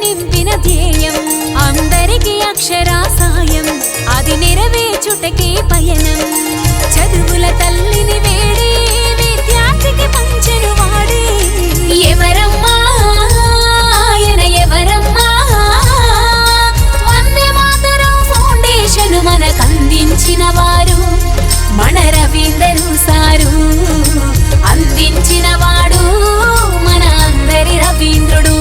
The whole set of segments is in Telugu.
నింపిన ధ్యేయం అందరికీ అక్షరాసాయం అది నెరవేర్చుటకే పయనం చదువుల తల్లిని వేడి విద్యార్థికి పంచెను వాడే ఎవరమ్మా ఆయన ఎవరమ్మా వందే మాతరం ఫౌండేషన్ మనకందించిన వారు మన రవీందరు సారు అందించిన వాడు మన అందరి రవీంద్రుడు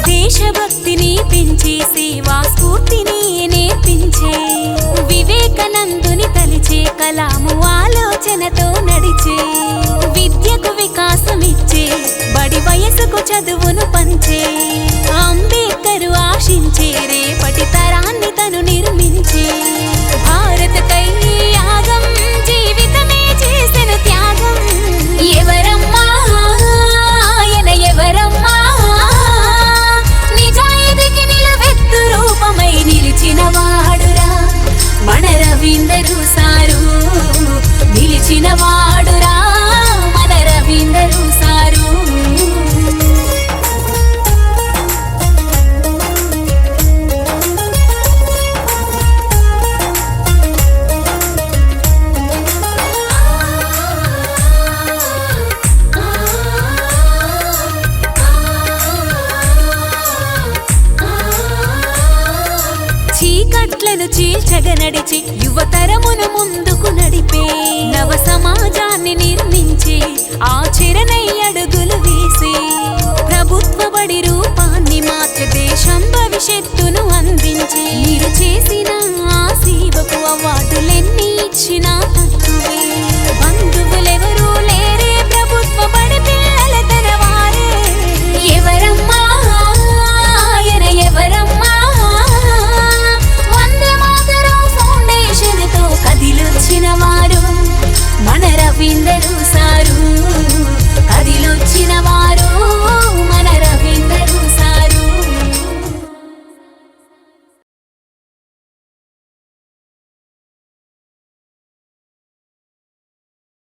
దేశభక్తిని పెంచే సేవా స్ఫూర్తిని నేర్పించే వివేకానందుని తలిచే కలాము ఆలోచనతో నడిచే విద్యకు వికాసమిచ్చే బడి వయసుకు చదువును పంచే అంబేద్కరు ఆశించే రేపటి తరాన్ని తను నిర్మించే భారతకై యాగం జీవితమే చేసిన త్యాగం ఎవరమ్మా ఆయన ఎవరమ్మా రూపమై నిలిచిన వాడురా మన రవీందరు సారు నిలిచిన వాడురా మన రవీందరు సారు చీకట్లను చీల్చగా నడిచి యువతరమును ముందుకు నడిపే నవ సమాజాన్ని నిర్మించే ఆచరణై అడుగులు వేసే ప్రభుత్వ బడి రూపాన్ని మార్చే దేశం భవిష్యత్తు